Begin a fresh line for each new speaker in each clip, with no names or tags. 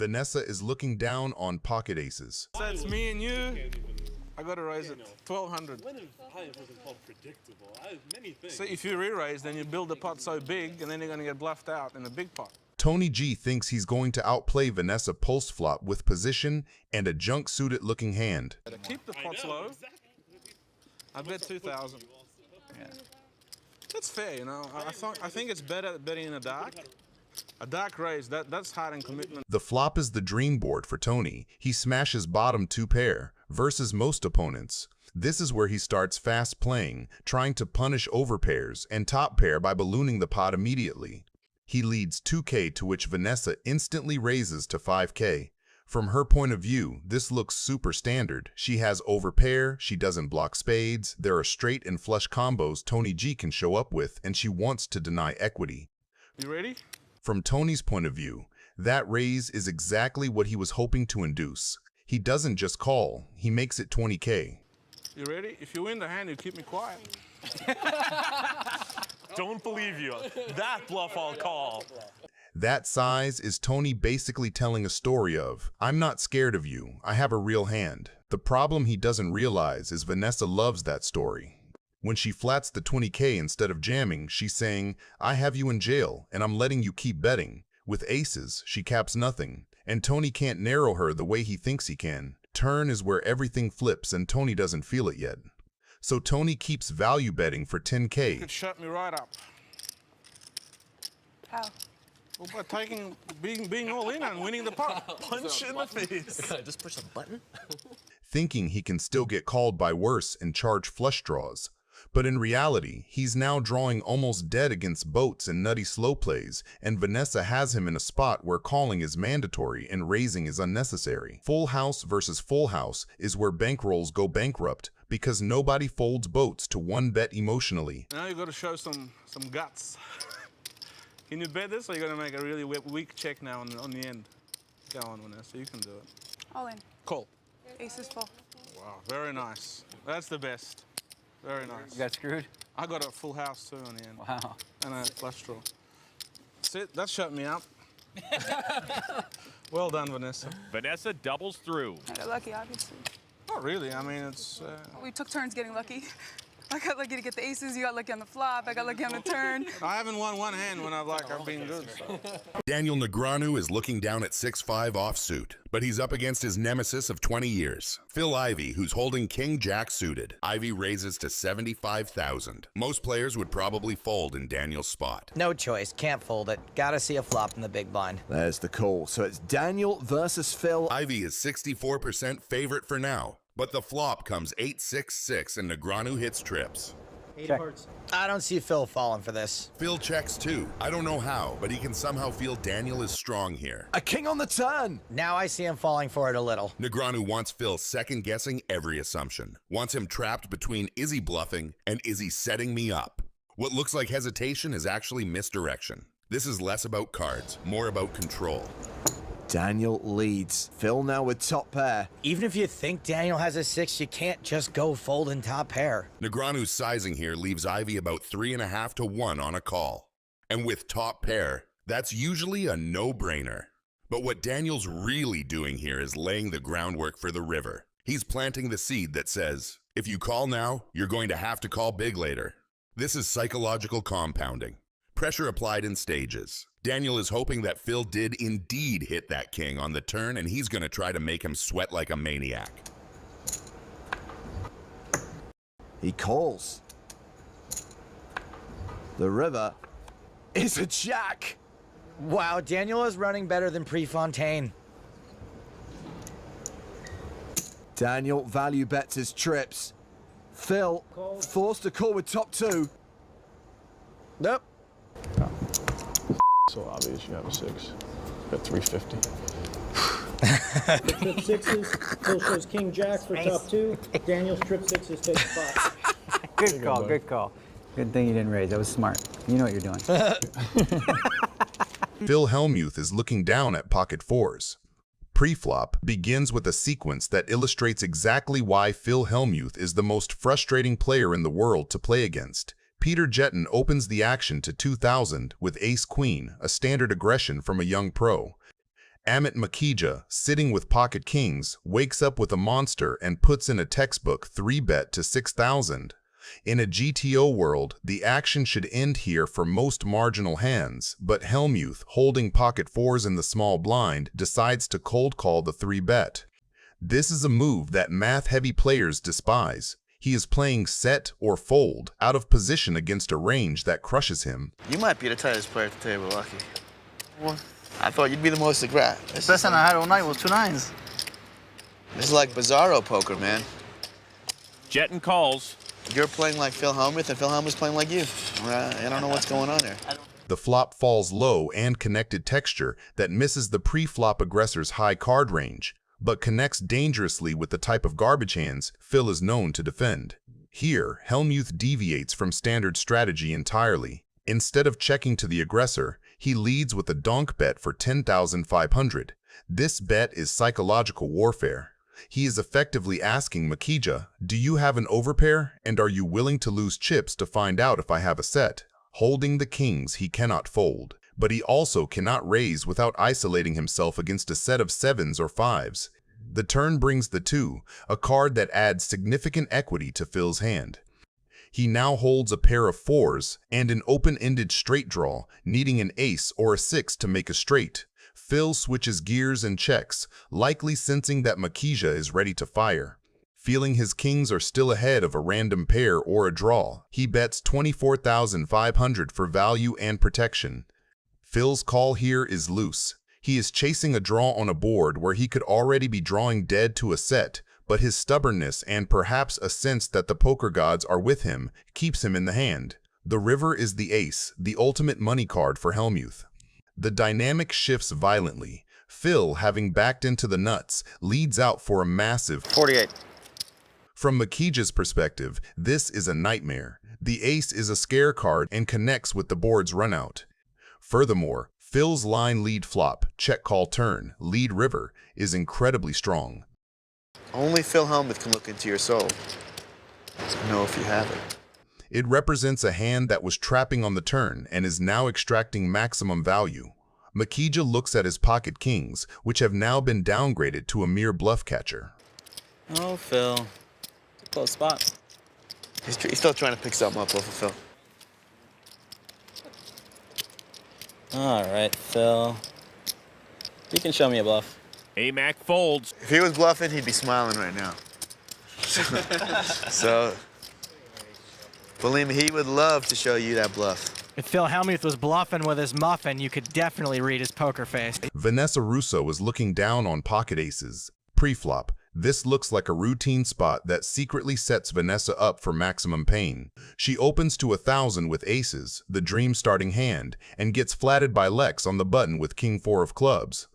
Vanessa is looking down on pocket aces.
So it's me and you. I gotta raise it 1,200.
When is wasn't called predictable? Many things.
So if you re-raise, then you build the pot so big, and then you're gonna get bluffed out in the big pot.
Tony G thinks he's going to outplay Vanessa post flop with position and a junk suited looking hand.
Keep the pots low. I bet 2,000. Yeah. That's fair, you know. I think it's better betting in a dark. A dark raise, that's hard and commitment.
The flop is the dream board for Tony. He smashes bottom 2 pair versus most opponents. This is where he starts fast playing, trying to punish overpairs and top pair by ballooning the pot immediately. He leads 2K, to which Vanessa instantly raises to 5K. From her point of view, this looks super standard. She has overpair, she doesn't block spades, there are straight and flush combos Tony G can show up with, and she wants to deny equity.
You ready?
From Tony's point of view, that raise is exactly what he was hoping to induce. He doesn't just call, he makes it 20K.
You ready? If you win the hand, you keep me quiet.
Don't believe you. That bluff I'll call.
That size is Tony basically telling a story of, I'm not scared of you, I have a real hand. The problem he doesn't realize is Vanessa loves that story. When she flats the 20K instead of jamming, she's saying, I have you in jail and I'm letting you keep betting. With aces, she caps nothing, and Tony can't narrow her the way he thinks he can. Turn is where everything flips and Tony doesn't feel it yet. So Tony keeps value betting for 10K.
You could shut me right up.
How?
Well, by being all in and winning the pot.
Punch in the face.
Can I just push a button?
Thinking he can still get called by worse and charge flush draws. But in reality, he's now drawing almost dead against boats and nutty slow plays, and Vanessa has him in a spot where calling is mandatory and raising is unnecessary. Full house versus full house is where bankrolls go bankrupt because nobody folds boats to one bet emotionally.
Now you got to show some guts. Can you bet this, or you're gonna make a really weak check now on the end? Go on, Vanessa, you can do it.
All in.
Call.
Ace is full.
Wow, very nice. That's the best. Very nice.
You got screwed?
I got a full house too on the end.
Wow.
And a flush draw. That's it. That shut me up. Well done, Vanessa.
Vanessa doubles through.
I got lucky, obviously.
Not really. I mean, it's...
We took turns getting lucky. I got lucky to get the aces, you got lucky on the flop, I got lucky on the turn.
I haven't won one hand when I've been good. So.
Daniel Negreanu is looking down at 6-5 offsuit, but he's up against his nemesis of 20 years, Phil Ivey, who's holding King-Jack suited. Ivey raises to 75,000. Most players would probably fold in Daniel's spot.
No choice, can't fold it. Gotta see a flop in the big blind.
There's the call. So it's Daniel versus Phil.
Ivey is 64% favorite for now, but the flop comes 8-6-6 and Negreanu hits trips.
I don't see Phil falling for this.
Phil checks too. I don't know how, but he can somehow feel Daniel is strong here.
A king on the turn.
Now I see him falling for it a little.
Negreanu wants Phil second-guessing every assumption. Wants him trapped between is he bluffing and is he setting me up? What looks like hesitation is actually misdirection. This is less about cards, more about control.
Daniel leads. Phil now with top pair.
Even if you think Daniel has a 6, you can't just go fold in top pair.
Negreanu's sizing here leaves Ivey about 3.5 to 1 on a call. And with top pair, that's usually a no-brainer. But what Daniel's really doing here is laying the groundwork for the river. He's planting the seed that says, if you call now, you're going to have to call big later. This is psychological compounding. Pressure applied in stages. Daniel is hoping that Phil did indeed hit that king on the turn, and he's going to try to make him sweat like a maniac.
He calls. The river is a jack.
Wow, Daniel is running better than Prefontaine.
Daniel value bets his trips. Phil forced to call with top 2.
Nope.
So obvious you have a 6. Got 350.
Trip 6s. Phil shows King Jack for top 2. Daniel's trip 6s take 5.
Good call, good call. Good thing you didn't raise. That was smart. You know what you're doing.
Phil Hellmuth is looking down at pocket 4s. Pre-flop begins with a sequence that illustrates exactly why Phil Hellmuth is the most frustrating player in the world to play against. Peter Jetton opens the action to 2,000 with ace-queen, a standard aggression from a young pro. Makija, sitting with pocket kings, wakes up with a monster and puts in a textbook 3-bet to 6,000. In a GTO world, the action should end here for most marginal hands, but Hellmuth, holding pocket 4s in the small blind, decides to cold call the 3-bet. This is a move that math-heavy players despise. He is playing set or fold, out of position against a range that crushes him.
You might be the tightest player at the table, Lucky. Well, I thought you'd be the most aggressive.
The best hand I had all night was 2 9s.
This is like Bizarro poker, man.
Jetting calls.
You're playing like Phil Hellmuth, and Phil Hellmuth's playing like you. I don't know what's going on here.
The flop falls low and connected texture that misses the pre-flop aggressor's high card range, but connects dangerously with the type of garbage hands Phil is known to defend. Here, Hellmuth deviates from standard strategy entirely. Instead of checking to the aggressor, he leads with a donk bet for 10,500. This bet is psychological warfare. He is effectively asking Makija, do you have an overpair, and are you willing to lose chips to find out if I have a set? Holding the kings, he cannot fold, but he also cannot raise without isolating himself against a set of 7s or 5s. The turn brings the 2, a card that adds significant equity to Phil's hand. He now holds a pair of 4s and an open-ended straight draw, needing an ace or a 6 to make a straight. Phil switches gears and checks, likely sensing that Makija is ready to fire. Feeling his kings are still ahead of a random pair or a draw, he bets 24,500 for value and protection. Phil's call here is loose. He is chasing a draw on a board where he could already be drawing dead to a set, but his stubbornness and perhaps a sense that the poker gods are with him keeps him in the hand. The river is the ace, the ultimate money card for Hellmuth. The dynamic shifts violently. Phil, having backed into the nuts, leads out for a massive
48.
From Makija's perspective, this is a nightmare. The ace is a scare card and connects with the board's runout. Furthermore, Phil's line lead flop, check call turn, lead river, is incredibly strong.
Only Phil Hellmuth can look into your soul to know if you have it.
It represents a hand that was trapping on the turn and is now extracting maximum value. Makija looks at his pocket kings, which have now been downgraded to a mere bluff catcher.
Oh, Phil. Close spot.
He's still trying to pick something up off of Phil.
All right, Phil. You can show me a bluff.
Mac folds.
If he was bluffing, he'd be smiling right now. So, believe me, he would love to show you that bluff.
If Phil Hellmuth was bluffing with his muffin, you could definitely read his poker face.
Vanessa Rousso is looking down on pocket aces. Pre-flop, this looks like a routine spot that secretly sets Vanessa up for maximum pain. She opens to 1,000 with aces, the dream starting hand, and gets flatted by Lex on the button with king 4 of clubs.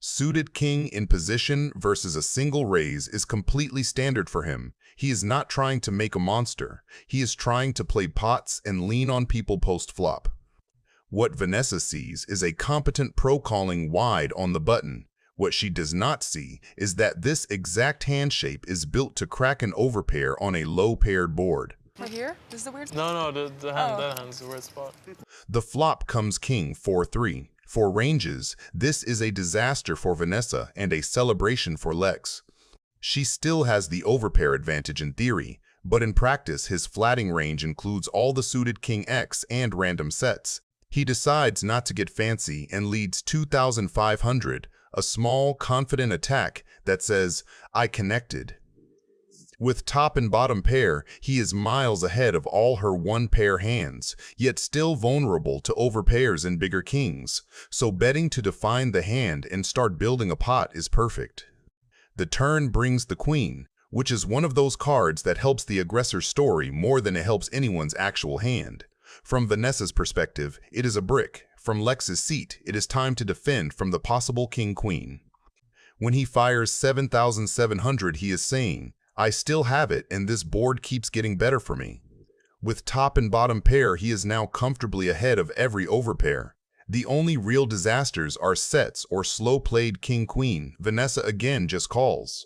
Suited king in position versus a single raise is completely standard for him. He is not trying to make a monster. He is trying to play pots and lean on people post-flop. What Vanessa sees is a competent pro calling wide on the button. What she does not see is that this exact hand shape is built to crack an overpair on a low-paired board.
Right here? This is the weird spot?
No, the hand, that hand's the weird spot.
The flop comes king 4-3. For ranges, this is a disaster for Vanessa and a celebration for Lex. She still has the overpair advantage in theory, but in practice his flatting range includes all the suited king X and random sets. He decides not to get fancy and leads 2,500, a small, confident attack that says, I connected. With top and bottom pair, he is miles ahead of all her one-pair hands, yet still vulnerable to overpairs and bigger kings, so betting to define the hand and start building a pot is perfect. The turn brings the queen, which is one of those cards that helps the aggressor's story more than it helps anyone's actual hand. From Vanessa's perspective, it is a brick. From Lex's seat, it is time to defend from the possible king-queen. When he fires 7,700, he is saying, I still have it and this board keeps getting better for me. With top and bottom pair, he is now comfortably ahead of every overpair. The only real disasters are sets or slow-played king-queen. Vanessa again just calls.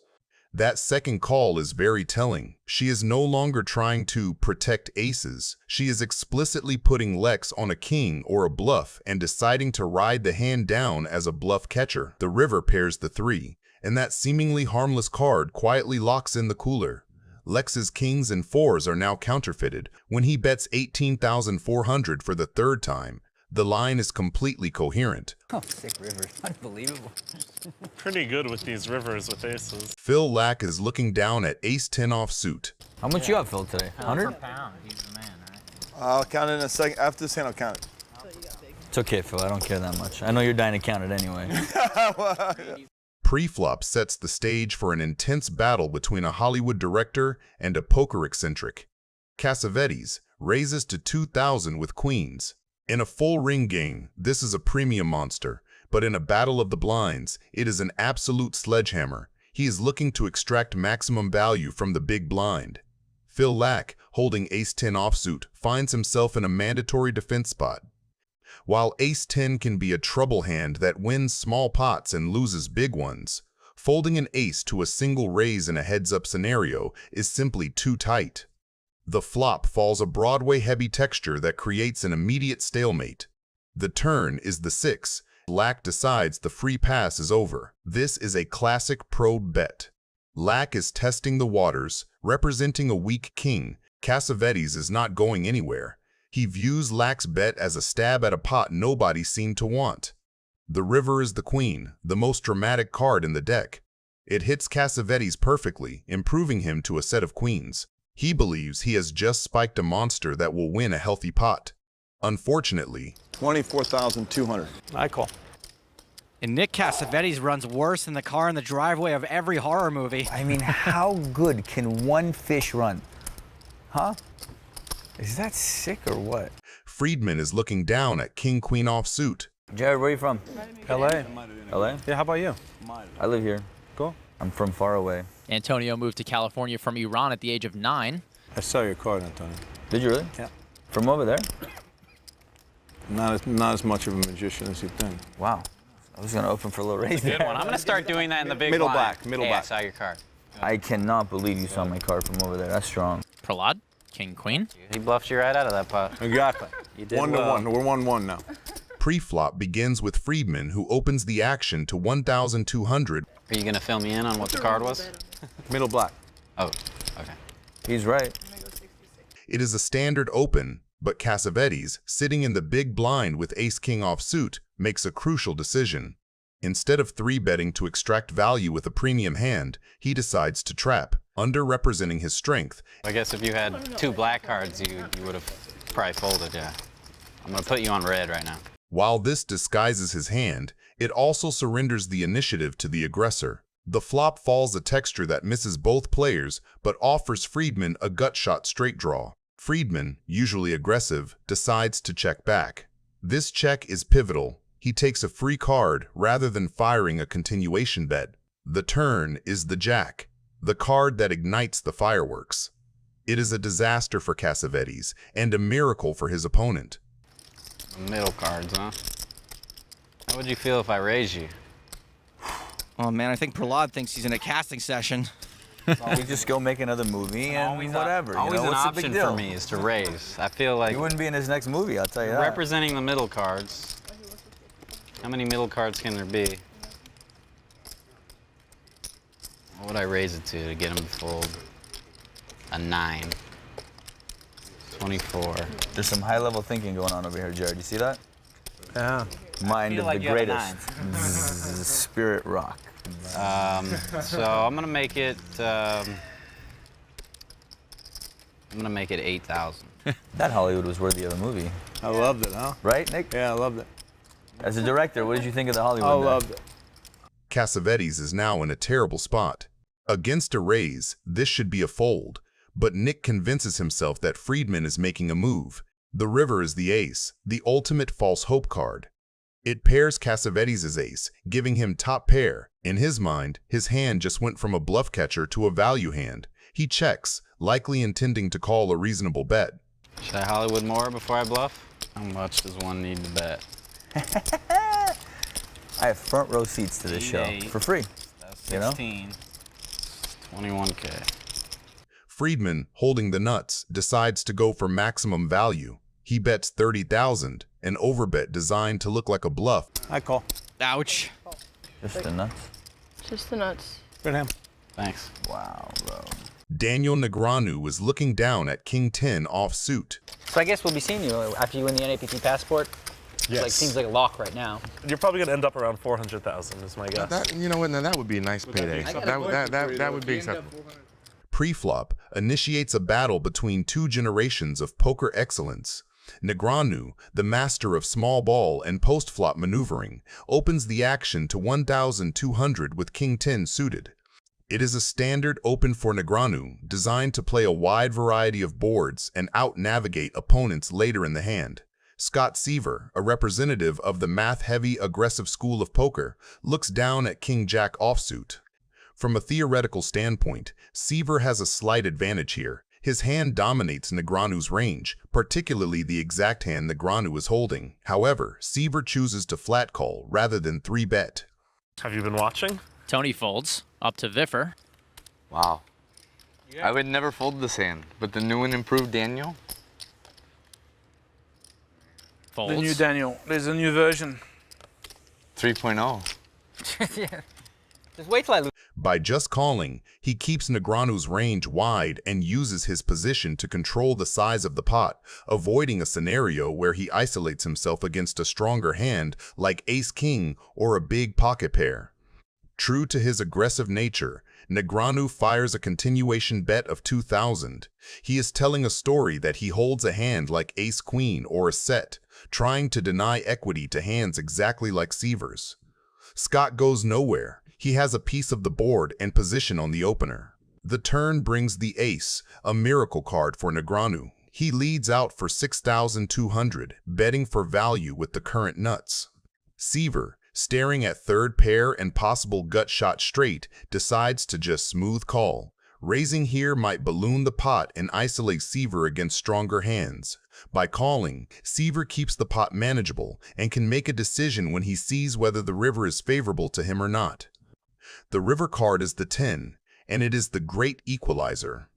That second call is very telling. She is no longer trying to protect aces. She is explicitly putting Lex on a king or a bluff and deciding to ride the hand down as a bluff catcher. The river pairs the 3, and that seemingly harmless card quietly locks in the cooler. Lex's kings and 4s are now counterfeited. When he bets 18,400 for the 3rd time, the line is completely coherent.
Oh, sick river. Unbelievable.
Pretty good with these rivers with aces.
Phil Laak is looking down at ace-10 offsuit.
How much you have, Phil, today? 100?
Pound. He's the man, right?
I'll count it in a second. After this hand, I'll count it.
It's okay, Phil. I don't care that much. I know you're dying to count it anyway.
Pre-flop sets the stage for an intense battle between a Hollywood director and a poker eccentric. Cvetes raises to 2,000 with queens. In a full ring game, this is a premium monster, but in a battle of the blinds, it is an absolute sledgehammer. He is looking to extract maximum value from the big blind. Phil Laak, holding ace-10 offsuit, finds himself in a mandatory defense spot. While ace-10 can be a trouble hand that wins small pots and loses big ones, folding an ace to a single raise in a heads-up scenario is simply too tight. The flop falls a Broadway-heavy texture that creates an immediate stalemate. The turn is the 6. Laak decides the free pass is over. This is a classic probe bet. Laak is testing the waters, representing a weak king. Cvetes is not going anywhere. He views Laak's bet as a stab at a pot nobody seemed to want. The river is the queen, the most dramatic card in the deck. It hits Cvetes perfectly, improving him to a set of queens. He believes he has just spiked a monster that will win a healthy pot. Unfortunately,
24,200.
I call.
And Nick Cvetes runs worse than the car in the driveway of every horror movie.
I mean, how good can one fish run? Huh? Is that sick or what?
Friedman is looking down at king-queen offsuit.
Jared, where are you from?
LA.
LA?
Yeah, how about you?
I live here.
Cool.
I'm from far away.
Antonio moved to California from Iran at the age of 9.
I saw your card, Antonio.
Did you really?
Yeah.
From over there?
Not as much of a magician as you think.
Wow. I was going to open for a little raise there.
Good one. I'm going to start doing that in the big
Middle
blind.
black, middle
Hey,
black.
I saw your card.
I cannot believe you saw my card from over there. That's strong.
Pralad, king, queen.
He bluffed you right out of that pot.
Exactly.
You did
1 to
well.
1. We're 1-1 now.
Pre-flop begins with Friedman, who opens the action to 1,200.
Are you going to fill me in on what the card was?
Middle black.
Oh, okay.
He's right.
It is a standard open, but Cvetes, sitting in the big blind with ace-king offsuit, makes a crucial decision. Instead of 3-betting to extract value with a premium hand, he decides to trap, underrepresenting his strength.
I guess if you had 2 black cards, you would have probably folded, yeah. I'm going to put you on red right now.
While this disguises his hand, it also surrenders the initiative to the aggressor. The flop falls a texture that misses both players, but offers Friedman a gut shot straight draw. Friedman, usually aggressive, decides to check back. This check is pivotal. He takes a free card rather than firing a continuation bet. The turn is the jack, the card that ignites the fireworks. It is a disaster for Cvetes and a miracle for his opponent.
Middle cards, huh? How would you feel if I raised you?
Oh man, I think Pralad thinks he's in a casting session.
We just go make another movie and whatever.
Always
you know?
an
What's the
option
big deal?
for me is to raise. I feel like
You wouldn't be in his next movie, I'll tell you that.
representing the middle cards. How many middle cards can there be? What would I raise it to get him to fold? A 9. 24.
There's some high-level thinking going on over here, Jared. You see that?
Yeah.
Mind
feel
of
like
the
you have a
greatest. Spirit rock.
So I'm gonna make it. I'm gonna make it 8,000.
That Hollywood was worthy of a movie.
I loved it, huh?
Right, Nick?
Yeah, I loved it.
As a director, what did you think of the Hollywood?
I
there?
loved it.
Cvetes is now in a terrible spot. Against a raise, this should be a fold, but Nick convinces himself that Friedman is making a move. The river is the ace, the ultimate false hope card. It pairs Cvetes' ace, giving him top pair. In his mind, his hand just went from a bluff catcher to a value hand. He checks, likely intending to call a reasonable bet.
Should I Hollywood more before I bluff? How much does one need to bet?
I have front row seats to this show for free.
That's
You know?
16.
21K.
Friedman, holding the nuts, decides to go for maximum value. He bets 30,000, an overbet designed to look like a bluff.
I call.
Ouch.
Just the nuts.
Just the nuts.
Good him. Thanks.
Wow, bro.
Daniel Negreanu is looking down at King 10 offsuit.
So I guess we'll be seeing you after you win the NAPT passport.
Yes.
Like, seems like a lock right now.
You're probably gonna end up around 400,000 is my guess.
That, you know what? Now that would be a nice payday. That would be acceptable.
Preflop initiates a battle between two generations of poker excellence. Negreanu, the master of small ball and post-flop maneuvering, opens the action to 1,200 with King 10 suited. It is a standard open for Negreanu, designed to play a wide variety of boards and out-navigate opponents later in the hand. Scott Seiver, a representative of the math-heavy, aggressive school of poker, looks down at King Jack offsuit. From a theoretical standpoint, Seiver has a slight advantage here. His hand dominates Negreanu's range, particularly the exact hand Negreanu is holding. However, Seiver chooses to flat call rather than 3-bet.
Have you been watching?
Tony folds, up to Viffer.
Wow. I would never fold this hand, but the new and improved Daniel?
Folds.
The new Daniel. There's a new version.
3.0.
Yeah. Just wait till I lose.
By just calling, he keeps Negreanu's range wide and uses his position to control the size of the pot, avoiding a scenario where he isolates himself against a stronger hand like ace-king or a big pocket pair. True to his aggressive nature, Negreanu fires a continuation bet of 2,000. He is telling a story that he holds a hand like ace-queen or a set, trying to deny equity to hands exactly like Seiver's. Scott goes nowhere. He has a piece of the board and position on the opener. The turn brings the ace, a miracle card for Negreanu. He leads out for 6,200, betting for value with the current nuts. Seiver, staring at third pair and possible gut shot straight, decides to just smooth call. Raising here might balloon the pot and isolate Seiver against stronger hands. By calling, Seiver keeps the pot manageable and can make a decision when he sees whether the river is favorable to him or not. The river card is the 10, and it is the great equalizer.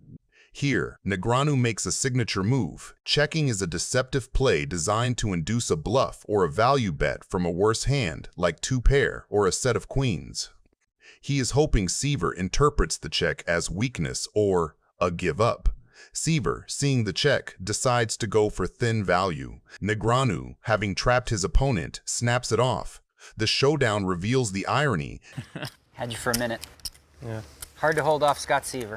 Here, Negreanu makes a signature move. Checking is a deceptive play designed to induce a bluff or a value bet from a worse hand, like 2-pair or a set of queens. He is hoping Seiver interprets the check as weakness or a give up. Seiver, seeing the check, decides to go for thin value. Negreanu, having trapped his opponent, snaps it off. The showdown reveals the irony.
Had you for a minute.
Yeah.
Hard to hold off Scott Seiver.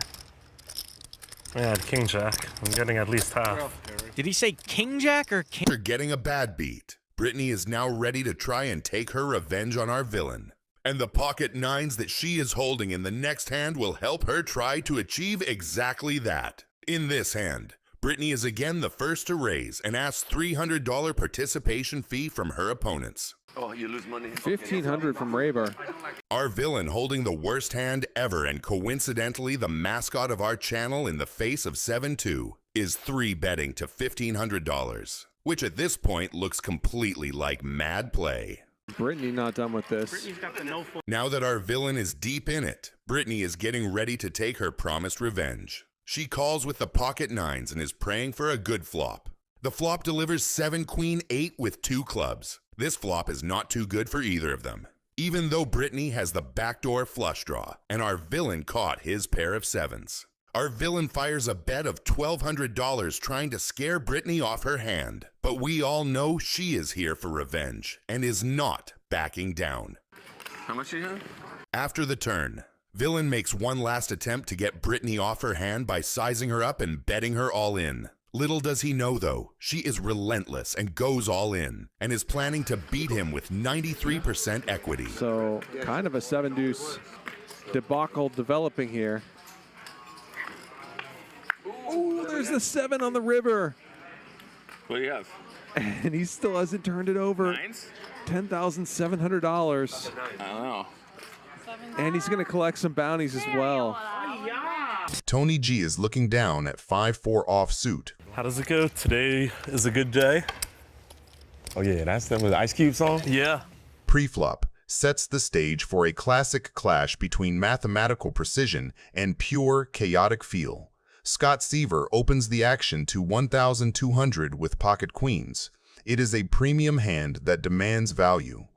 Yeah, King Jack. I'm getting at least half.
Did he say King Jack or King?
After getting a bad beat, Britney is now ready to try and take her revenge on our villain. And the pocket nines that she is holding in the next hand will help her try to achieve exactly that. In this hand, Britney is again the first to raise and asks $300 participation fee from her opponents.
Oh, you lose money.
1,500 from Raybar.
Our villain holding the worst hand ever and coincidentally the mascot of our channel in the face of 7-2 is 3-betting to $1,500, which at this point looks completely like mad play.
Britney not done with this.
Now that our villain is deep in it, Britney is getting ready to take her promised revenge. She calls with the pocket nines and is praying for a good flop. The flop delivers 7-queen-8 with 2 clubs. This flop is not too good for either of them, even though Britney has the backdoor flush draw and our villain caught his pair of 7s. Our villain fires a bet of $1,200 trying to scare Britney off her hand, but we all know she is here for revenge and is not backing down.
How much do you have?
After the turn, villain makes one last attempt to get Britney off her hand by sizing her up and betting her all in. Little does he know, though, she is relentless and goes all in, and is planning to beat him with 93% equity.
So, kind of a 7-deuce debacle developing here. Oh, there's the 7 on the river.
What do you have?
And he still hasn't turned it over.
Nines?
$10,700.
I don't know.
And he's going to collect some bounties as well.
Tony G is looking down at 5-4 offsuit.
How does it go? Today is a good day.
Oh yeah, that's the Ice Cube song?
Yeah.
Pre-flop, sets the stage for a classic clash between mathematical precision and pure chaotic feel. Scott Seiver opens the action to 1,200 with pocket queens. It is a premium hand that demands value.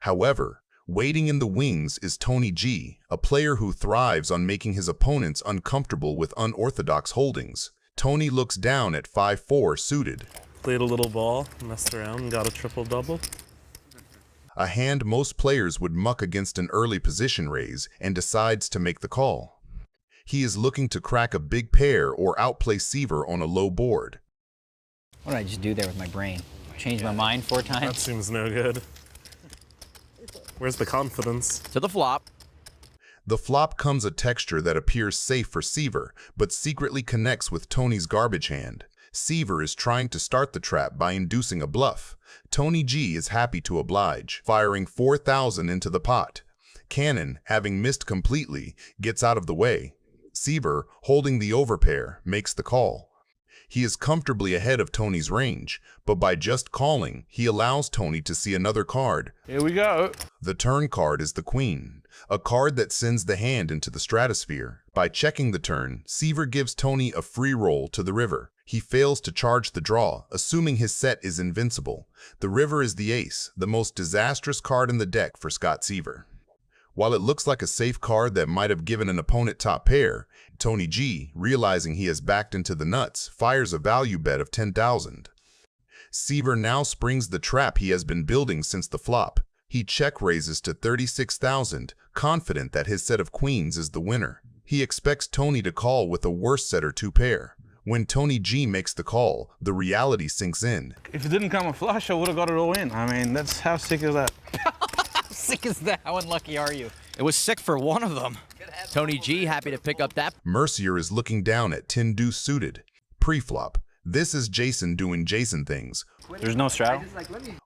However, waiting in the wings is Tony G, a player who thrives on making his opponents uncomfortable with unorthodox holdings. Tony looks down at 5-4 suited.
Played a little ball, messed around, and got a triple-double.
A hand most players would muck against an early position raise and decides to make the call. He is looking to crack a big pair or outplay Seiver on a low board.
What did I just do there with my brain? Change my mind 4 times?
That seems no good. Where's the confidence?
To the flop.
The flop comes a texture that appears safe for Seiver, but secretly connects with Tony's garbage hand. Seiver is trying to start the trap by inducing a bluff. Tony G is happy to oblige, firing 4,000 into the pot. Cannon, having missed completely, gets out of the way. Seiver, holding the overpair, makes the call. He is comfortably ahead of Tony's range, but by just calling, he allows Tony to see another card.
Here we go.
The turn card is the queen, a card that sends the hand into the stratosphere. By checking the turn, Seiver gives Tony a free roll to the river. He fails to charge the draw, assuming his set is invincible. The river is the ace, the most disastrous card in the deck for Scott Seiver. While it looks like a safe card that might have given an opponent top pair, Tony G, realizing he has backed into the nuts, fires a value bet of 10,000. Seiver now springs the trap he has been building since the flop. He check raises to 36,000, confident that his set of queens is the winner. He expects Tony to call with a worse set or 2 pair. When Tony G makes the call, the reality sinks in.
If it didn't come a flush, I would have got it all in. I mean, that's how sick is that?
How sick is that? How unlucky are you? It was sick for one of them. Tony G happy to pick up that.
Mercier is looking down at 10 deuce suited. Pre-flop. This is Jason doing Jason things.
There's no straddle?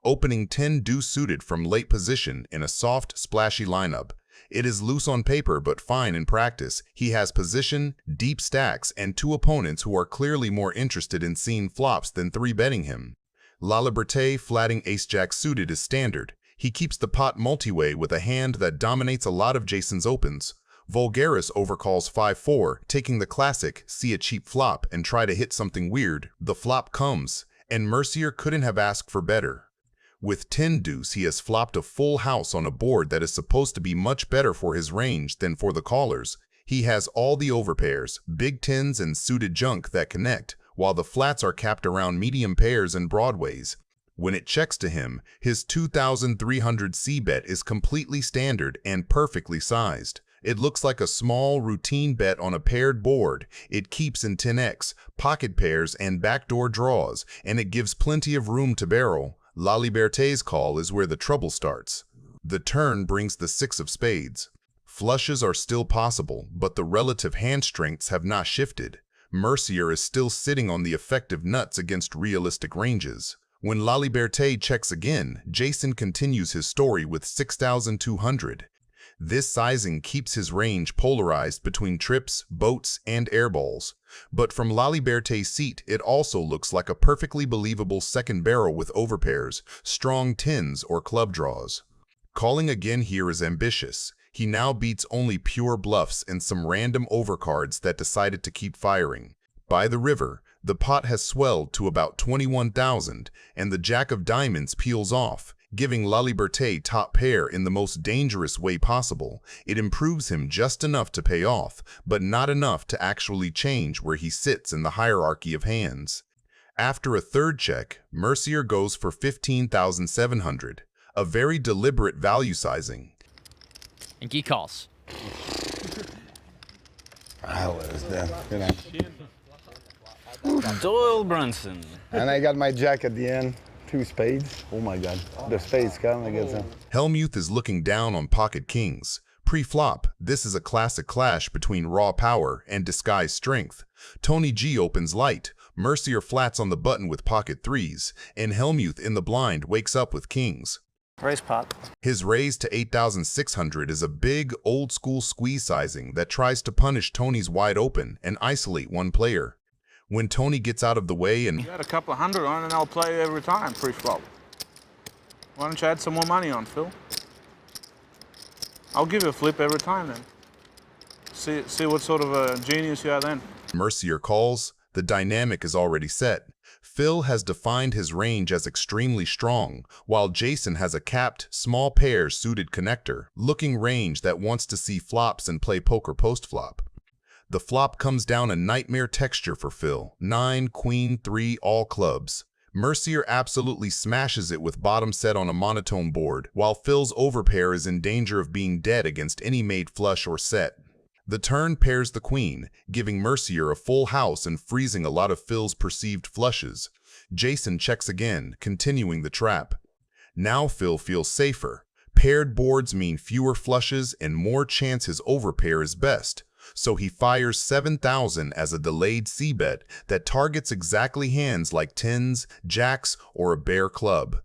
Opening 10 deuce suited from late position in a soft, splashy lineup. It is loose on paper but fine in practice. He has position, deep stacks, and 2 opponents who are clearly more interested in seeing flops than 3-betting him. Laliberte flatting ace-jack suited is standard. He keeps the pot multi-way with a hand that dominates a lot of Jason's opens. Vulgaris overcalls 5-4, taking the classic, see a cheap flop and try to hit something weird. The flop comes, and Mercier couldn't have asked for better. With 10 deuce, he has flopped a full house on a board that is supposed to be much better for his range than for the callers. He has all the overpairs, big tens and suited junk that connect, while the flats are capped around medium pairs and broadways. When it checks to him, his 2,300 C-bet is completely standard and perfectly sized. It looks like a small, routine bet on a paired board. It keeps in 10x, pocket pairs, and backdoor draws, and it gives plenty of room to barrel. Laliberte's call is where the trouble starts. The turn brings the 6 of spades. Flushes are still possible, but the relative hand strengths have not shifted. Mercier is still sitting on the effective nuts against realistic ranges. When Laliberte checks again, Jason continues his story with 6,200. This sizing keeps his range polarized between trips, boats, and airballs. But from Laliberte's seat, it also looks like a perfectly believable second barrel with overpairs, strong tens, or club draws. Calling again here is ambitious. He now beats only pure bluffs and some random overcards that decided to keep firing. By the river, the pot has swelled to about 21,000, and the jack of diamonds peels off, giving Laliberte top pair in the most dangerous way possible. It improves him just enough to pay off, but not enough to actually change where he sits in the hierarchy of hands. After a third check, Mercier goes for 15,700, a very deliberate value sizing.
And he calls.
I was there, you know.
Doyle Brunson.
And I got my jack at the end. 2 spades. Oh my God. The spades come, I guess.
Hellmuth is looking down on pocket kings. Pre-flop, this is a classic clash between raw power and disguised strength. Tony G opens light, Mercier flats on the button with pocket 3s, and Hellmuth in the blind wakes up with kings.
Raise pot.
His raise to 8,600 is a big, old-school squeeze sizing that tries to punish Tony's wide open and isolate one player. When Tony gets out of the way and...
You had a couple of hundred on and I'll play every time pre-flop. Why don't you add some more money on, Phil? I'll give you a flip every time then. See what sort of a genius you are then.
Mercier calls. The dynamic is already set. Phil has defined his range as extremely strong, while Jason has a capped, small pair suited connector, looking range that wants to see flops and play poker post-flop. The flop comes down a nightmare texture for Phil. 9, Queen, 3, all clubs. Mercier absolutely smashes it with bottom set on a monotone board, while Phil's overpair is in danger of being dead against any made flush or set. The turn pairs the queen, giving Mercier a full house and freezing a lot of Phil's perceived flushes. Jason checks again, continuing the trap. Now Phil feels safer. Paired boards mean fewer flushes and more chance his overpair is best. So he fires 7,000 as a delayed c-bet that targets exactly hands like tens, jacks, or a bare club.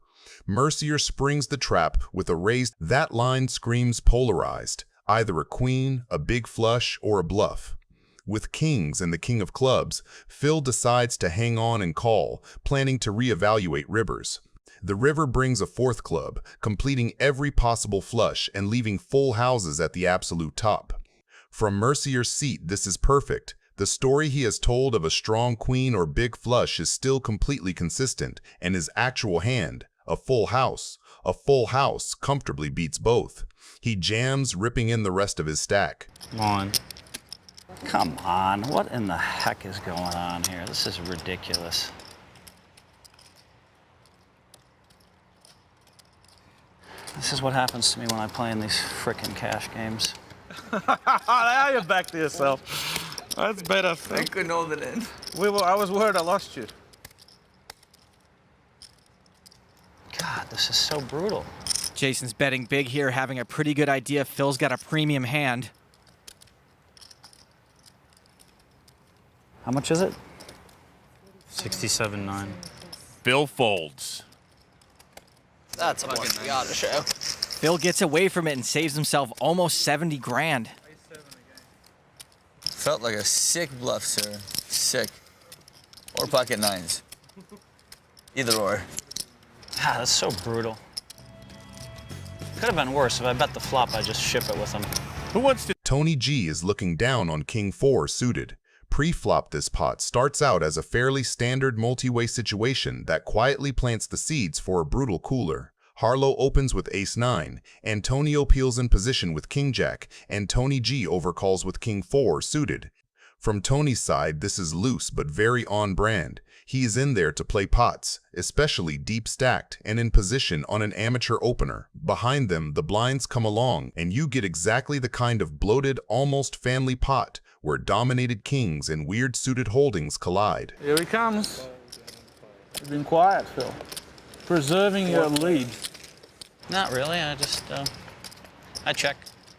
Mercier springs the trap with a raise. That line screams polarized. Either a queen, a big flush, or a bluff. With kings and the king of clubs, Phil decides to hang on and call, planning to reevaluate rivers. The river brings a fourth club, completing every possible flush and leaving full houses at the absolute top. From Mercier's seat, this is perfect. The story he has told of a strong queen or big flush is still completely consistent, and his actual hand, a full house, comfortably beats both. He jams, ripping in the rest of his stack.
Come on, what in the heck is going on here? This is ridiculous. This is what happens to me when I play in these frickin' cash games.
Now you're back to yourself. That's better.
I couldn't hold it in.
I was worried I lost you.
God, this is so brutal.
Jason's betting big here, having a pretty good idea Phil's got a premium hand.
How much is it? 67.9.
Phil folds.
That's a bluff we gotta show. Phil gets away from it and saves himself almost 70 grand.
Felt like a sick bluff, sir. Sick. Or pocket nines. Either or.
God, that's so brutal. Could have been worse. If I bet the flop, I just ship it with him.
Who wants to?
Tony G is looking down on King 4 suited. Pre-flop, this pot starts out as a fairly standard multi-way situation that quietly plants the seeds for a brutal cooler. Harlow opens with ace-9, Antonio peels in position with king-jack, and Tony G overcalls with king 4 suited. From Tony's side, this is loose but very on-brand. He is in there to play pots, especially deep stacked and in position on an amateur opener. Behind them, the blinds come along, and you get exactly the kind of bloated, almost family pot where dominated kings and weird suited holdings collide.
Here he comes. You've been quiet, Phil. Preserving your lead.
Not really, I check.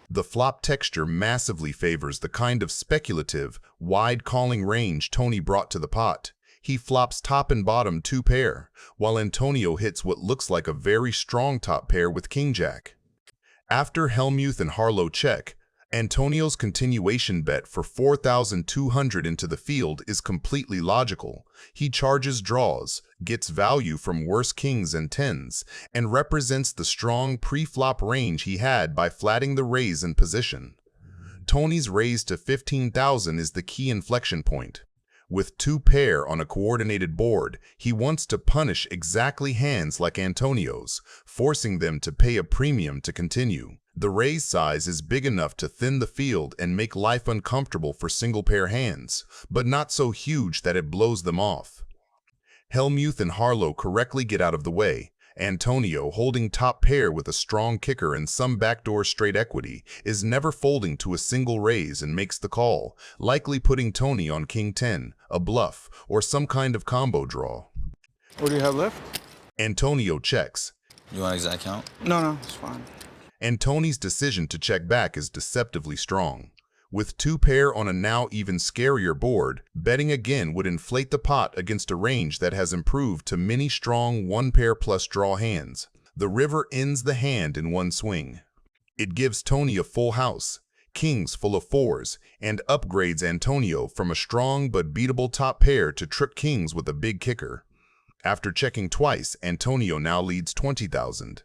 The flop texture massively favors the kind of speculative, wide calling range Tony brought to the pot. He flops top and bottom 2 pair, while Antonio hits what looks like a very strong top pair with king-jack. After Hellmuth and Harlow check, Antonio's continuation bet for 4,200 into the field is completely logical. He charges draws, gets value from worse kings and tens, and represents the strong pre-flop range he had by flatting the raise in position. Tony's raise to 15,000 is the key inflection point. With 2 pair on a coordinated board, he wants to punish exactly hands like Antonio's, forcing them to pay a premium to continue. The raise size is big enough to thin the field and make life uncomfortable for single-pair hands, but not so huge that it blows them off. Hellmuth and Harlow correctly get out of the way. Antonio, holding top pair with a strong kicker and some backdoor straight equity, is never folding to a single raise and makes the call, likely putting Tony on king 10, a bluff, or some kind of combo draw.
What do you have left?
Antonio checks.
You want exact count?
No, it's fine.
And Tony's decision to check back is deceptively strong. With 2 pair on a now even scarier board, betting again would inflate the pot against a range that has improved to many strong 1 pair plus draw hands. The river ends the hand in one swing. It gives Tony a full house, kings full of 4s, and upgrades Antonio from a strong but beatable top pair to trip kings with a big kicker. After checking twice, Antonio now leads 20,000.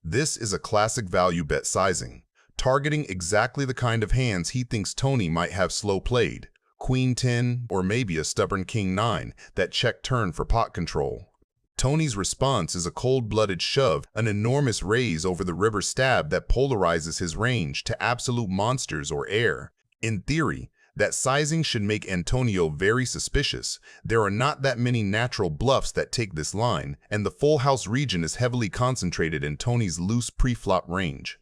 This is a classic value bet sizing. targeting exactly the kind of hands he thinks Tony might have slow played. Queen 10 or maybe a stubborn King 9 that check turn for pot control. Tony's response is a cold-blooded shove, an enormous raise over the river stab that polarizes his range to absolute monsters or air. In theory, that sizing should make Antonio very suspicious. There are not that many natural bluffs that take this line, and the full house region is heavily concentrated in Tony's loose pre-flop range.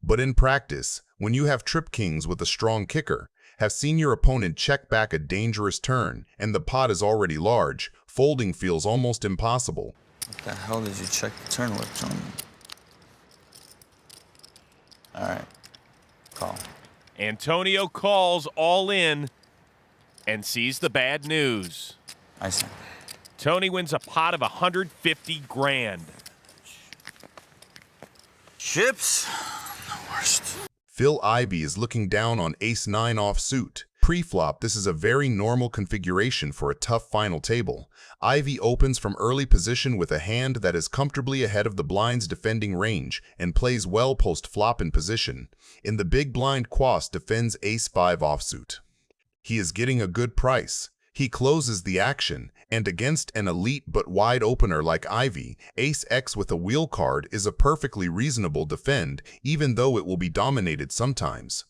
But in practice, when you have trip kings with a strong kicker, have seen your opponent check back a dangerous turn, and the pot is already large, folding feels almost impossible.
What the hell did you check the turn with, Tony? All right, call.
Antonio calls all in and sees the bad news.
I see.
Tony wins a pot of 150 grand.
Chips? The worst.
Phil Ivey is looking down on ace-9 offsuit. Pre-flop, this is a very normal configuration for a tough final table. Ivey opens from early position with a hand that is comfortably ahead of the blind's defending range and plays well post-flop in position. In the big blind, Quas defends ace-5 offsuit. He is getting a good price. He closes the action, and against an elite but wide opener like Ivey, ace-x with a wheel card is a perfectly reasonable defend, even though it will be dominated sometimes.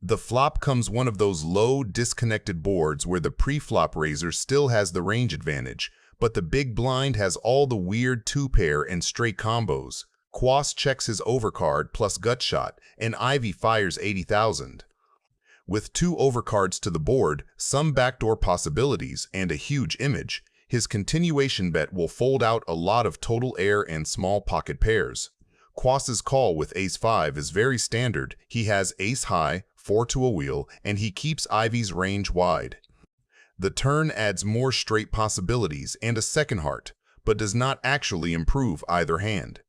The flop comes one of those low, disconnected boards where the pre-flop raiser still has the range advantage, but the big blind has all the weird two-pair and straight combos. Quas checks his overcard plus gut shot, and Ivey fires 80,000. With 2 overcards to the board, some backdoor possibilities, and a huge image, his continuation bet will fold out a lot of total air and small pocket pairs. Quas's call with ace-5 is very standard. He has ace-high, 4 to a wheel, and he keeps Ivey's range wide. The turn adds more straight possibilities and a second heart, but does not actually improve either hand.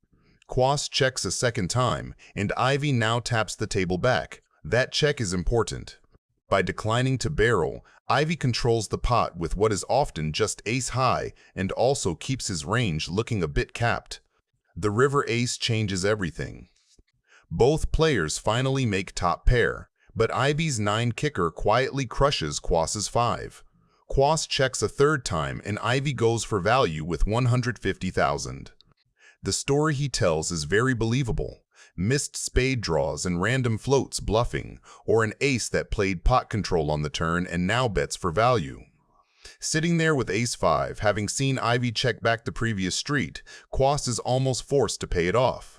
Quas checks a second time, and Ivey now taps the table back. That check is important. By declining to barrel, Ivey controls the pot with what is often just ace-high and also keeps his range looking a bit capped. The river ace changes everything. Both players finally make top pair, but Ivey's 9 kicker quietly crushes Quas's 5. Quas checks a third time and Ivey goes for value with 150,000. The story he tells is very believable. Missed spade draws and random floats bluffing, or an ace that played pot control on the turn and now bets for value. Sitting there with ace-5, having seen Ivey check back the previous street, Quas is almost forced to pay it off.